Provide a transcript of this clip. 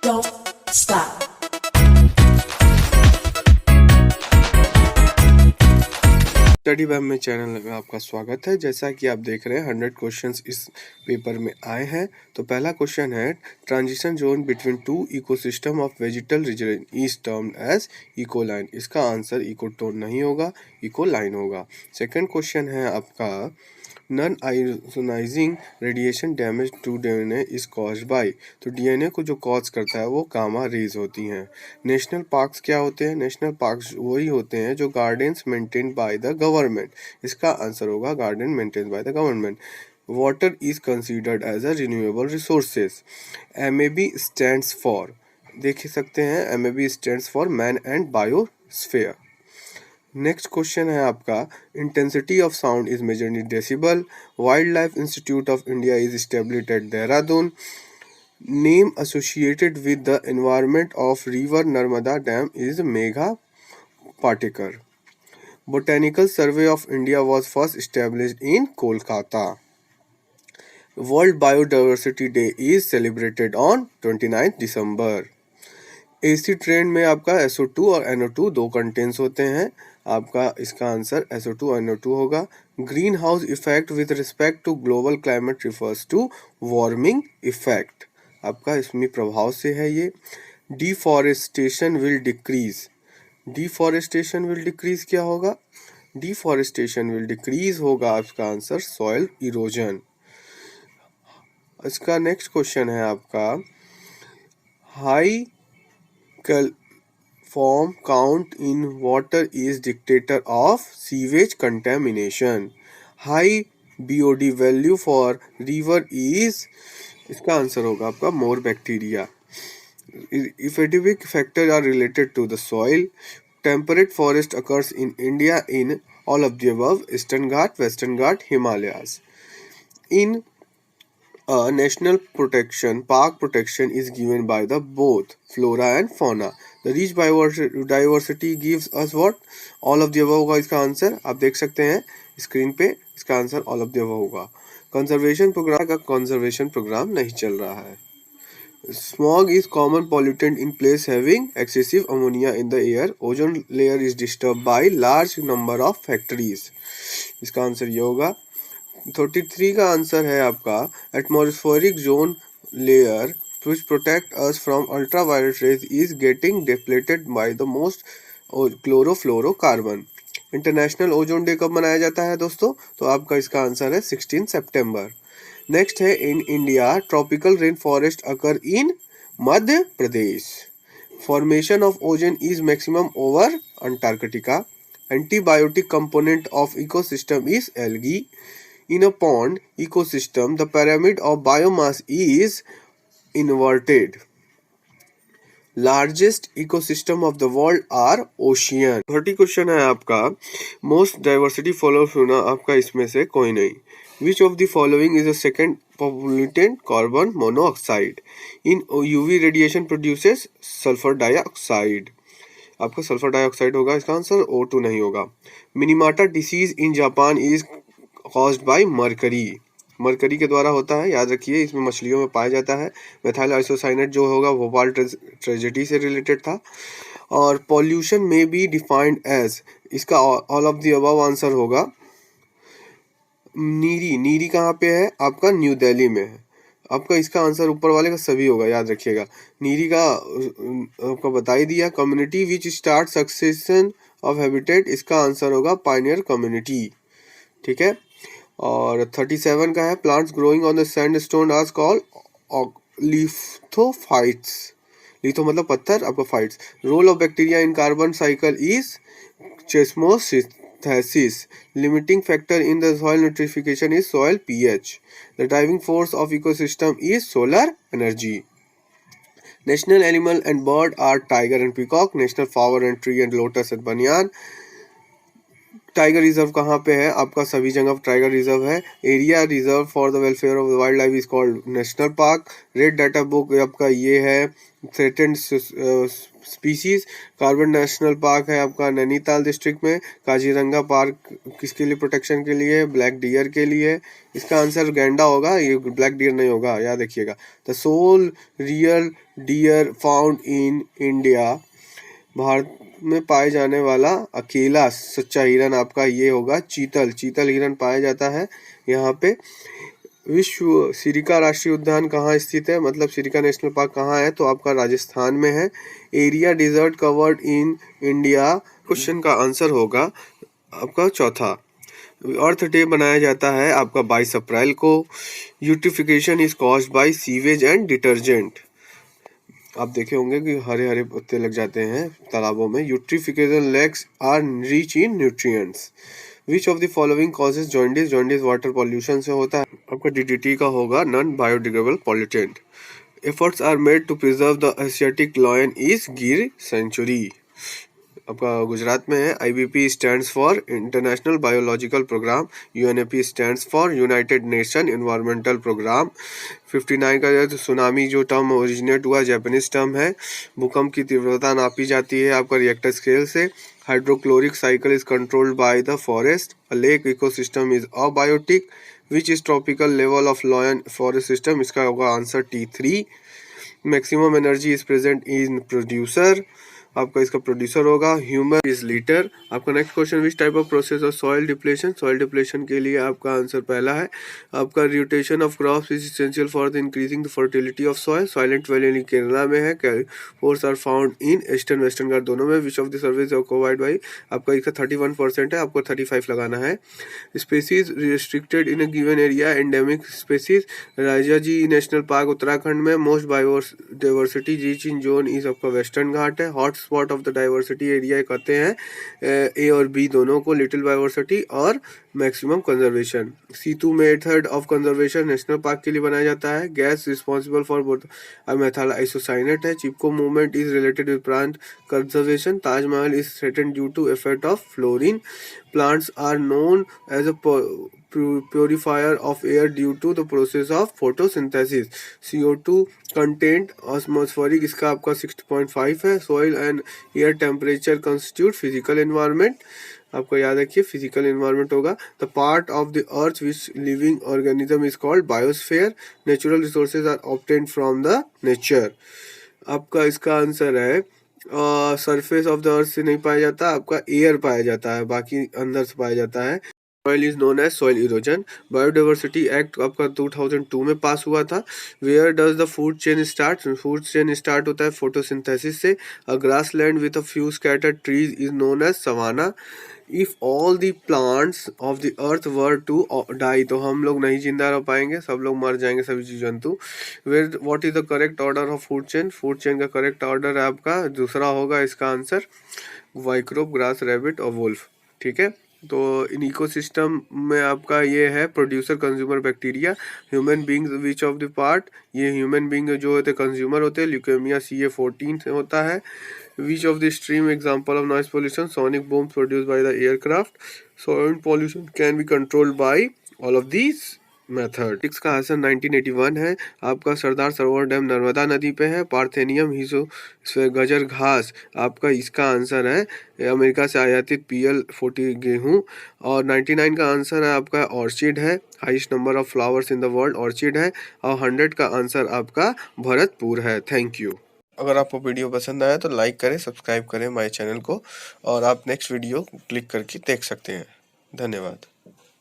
don't stop. Study web में channel में आपका स्वागत है। जैसा कि आप देख रहे हैं 100 क्वेश्चंस इस पेपर में आए हैं। तो पहला क्वेश्चन है transition zone between two ecosystem of vegetal region is termed as ecoline. इसका आंसर इकोटोन नहीं होगा, इकोलाइन होगा। सेकंड क्वेश्चन है आपका non ionizing radiation damage to DNA is caused by. तो डीएनए को जो कॉज करता है वो गामा रेज होती हैं। नेशनल पार्क्स क्या होते हैं? नेशनल पार्क्स वही होते हैं जो gardens maintain by the government. इसका आंसर होगा garden maintain by the government. Water is considered as a renewable resources. MAB stands for, देख सकते हैं MAB stands for man and biosphere. Next question है आपका intensity of sound is measured in decibel. Wildlife institute of India is established at Dehradun. Name associated with the environment of river Narmada dam is Megha Patekar. Botanical survey of India was first established in Kolkata. World biodiversity day is celebrated on 29 December. AC train में आपका SO2 और NO2 दो contents होते हैं। आपका इसका answer SO2 NO2 होगा। Greenhouse effect with respect to global climate refers to warming effect. आपका इसमें प्रभाव से है ये। Deforestation will decrease. Deforestation will decrease क्या होगा? डिफॉरेस्टेशन विल डिक्रीज होगा आपका आंसर सॉइल इरोजन। इसका नेक्स्ट क्वेश्चन है आपका high form count in water is dictator of sewage contamination. High BOD value for river is, इसका आंसर होगा आपका more bacteria. Epidemic factors are related to the soil. Temperate forest occurs in India in all of the above: Eastern Ghat, Western Ghat, Himalayas. In national protection, park protection is given by the both flora and fauna. The rich biodiversity gives us what? All of the above होगा इसका answer. आप देख सकते हैं screen पे, इसका answer all of the above होगा। Conservation programme का कंजर्वेशन प्रोग्राम नहीं चल रहा है। Smog is common pollutant in place having excessive ammonia in the air. Ozone layer is disturbed by large number of factories. इसका answer ये होगा। 33 का आंसर है आपका atmospheric zone layer which protect us from ultraviolet rays is getting depleted by the most chlorofluorocarbon. International ozone day कब मनाया जाता है दोस्तों? तो आपका इसका आंसर है 16 सितंबर। नेक्स्ट है in India tropical rain forest occur in Madhya Pradesh. Formation of ozone is maximum over Antarctica. Antibiotic component of ecosystem is algae. In a pond ecosystem, the pyramid of biomass is inverted. Largest ecosystem of the world are ocean. 30 question है आपका most diversity follow सुना आपका इसमें से कोई नहीं। Which of the following is the second pollutant? Carbon monoxide. In UV radiation produces sulfur dioxide. आपका sulphur dioxide होगा इसका आंसर, O2 नहीं होगा। मिनीमाटा disease in Japan is caused bye mercury. Mercury के द्वारा होता है, याद रखिए, इसमें मछलियों में पाया जाता है। मेथाइल आइसोसाइनेट जो होगा भोपाल ट्रेजेडी से रिलेटेड था। और पॉल्यूशन में बी डिफाइंड एज, इसका all of the above answer होगा। नीरी, नीरी कहाँ पे है? आपका न्यू दिल्ली में है। आपका इसका आंसर ऊपर वाले का सभी होगा, याद रखिएगा। नीरी का आपका बता ही दिया। Community which start succession of habitat, इसका आंसर होगा पायनियर कम्युनिटी। ठीक है। और 37 का है plants growing on the sandstone are called lithophytes. Litho मतलब पत्थर, आपका phytes. Role of bacteria in carbon cycle is chemosynthesis. Limiting factor in the soil nutrification is soil pH. The driving force of ecosystem is solar energy. National animal and bird are tiger and peacock. National flower and tree and lotus and बनियान. Tiger reserve कहाँ पे है? आपका सभी जगह tiger reserve है। Area reserve for the welfare of wild life is called national park. Red data book आपका ये है threatened species. Carbon national park है आपका नैनीताल डिस्ट्रिक्ट में। काजीरंगा पार्क किसके लिए प्रोटेक्शन के लिए? ब्लैक डियर के लिए। इसका आंसर गैंडा होगा, ये ब्लैक डियर नहीं होगा, याद रखिएगा। The sole real deer found in India, Bharat में पाए जाने वाला अकेला सच्चा हिरन आपका ये होगा चीतल। चीतल हिरन पाया जाता है यहाँ पे। विश्व सिरिका राष्ट्रीय उद्यान कहाँ स्थित है? मतलब सिरिका नेशनल पार्क कहाँ है? तो आपका राजस्थान में है। Area desert covered in India, question का आंसर होगा आपका चौथा। अर्थ डे मनाया जाता है आपका 22 अप्रैल को। Eutrophication is caused bye sewage and detergent. आप देखे होंगे कि हरे हरे पत्ते लग जाते हैं तालाबों में। Eutrophication lakes are rich in nutrients. Which of the following causes jaundice? Jaundice water pollution से होता है। आपका डीडीटी का होगा non biodegradable pollutant. Efforts are made to preserve the Asiatic lion is Gir sanctuary. आपका गुजरात में है। IBP stands for international biological program. UNEP stands for united nation environmental program. 59 का जो सुनामी जो टर्म ओरिजिनेट हुआ जापानीज टर्म है। भूकंप की तीव्रता नापी जाती है आपका रिएक्टर स्केल से। Hydrochloric cycle is controlled by the forest. A lake ecosystem is abiotic. Which is tropical level of lion forest system? इसका होगा answer T3। Maximum energy is present in producer, आपका इसका प्रोड्यूसर होगा। Human is litre. आपका next question, which type of process of soil depletion? Soil depletion के लिए आपका answer पहला है आपका rotation of crops is essential for the increasing the fertility of soil. Silent valley Kerala में है। Force are found in eastern western Ghat दोनों में। Which of the service provide by, आपका इसका 31% है, आपको 35 लगाना है। Species restricted in a given area, endemic species. Rajaji national park Uttarakhand में। Most biodiversity rich in zone is आपका वेस्टर्न घाट है। Hot spot of the diversity area कहते हैं ए और बी दोनों को, लिटिल बायोवर्सिटी और maximum conservation. Situ method of conservation national park के लिए बनाया जाता है। Gas responsible for methyl isocyanate है। Chipko movement is related with plant conservation. Taj Mahal is threatened due to effect of fluorine. Plants are known as a purifier of air due to the process of photosynthesis. CO2 content atmospheric इसका आपका 60.5 है। soil and air temperature constitute physical environment, आपको याद रखिए physical environment होगा। The part of the earth which living organism is called biosphere. Natural resources are obtained from the nature. आपका इसका answer है सरफेस ऑफ द अर्थ से नहीं पाया जाता, आपका एयर पाया जाता है, बाकी अंदर से पाया जाता है। Soil is known as soil erosion. Biodiversity act आपका 2002 में पास हुआ था। Where does the food chain start? Food chain start होता है फोटोसिंथेसिस से। A grassland with a few scattered trees is known as savanna. If all the plants of the earth were to die, तो हम लोग नहीं जिंदा रह पाएंगे, सब लोग मर जाएंगे, सभी जीव जंतु। Where what is the correct order of food chain? Food chain का करेक्ट ऑर्डर है आपका दूसरा होगा इसका आंसर, माइक्रोब, ग्रास, रैबिट और वुल्फ। ठीक है, तो इन इकोसिस्टम में आपका ये है producer, consumer, bacteria. Human beings which of the part? ये ह्यूमन बींग जो होते हैं कंज्यूमर होते हैं। ल्यूकेमिया CA14 से होता है। विच of the stream example of noise pollution? Sonic बूम्स produce by the aircraft. Sound pollution can be controlled by all of these method. इसका आंसर 1981 है। आपका सरदार सरोवर डैम नर्मदा नदी पे है। पार्थेनियम हिसो गजर घास, आपका इसका आंसर है अमेरिका से आयातित PL40 गेहूं। और 99 का आंसर है आपका ऑर्चिड है। Highest number of flowers in the world orchid है। और 100 का आंसर आपका भरतपुर है। Thank you. अगर आपको वीडियो पसंद आया तो लाइक करें, सब्सक्राइब करें माय चैनल को, और आप नेक्स्ट वीडियो क्लिक करके देख सकते हैं। धन्यवाद।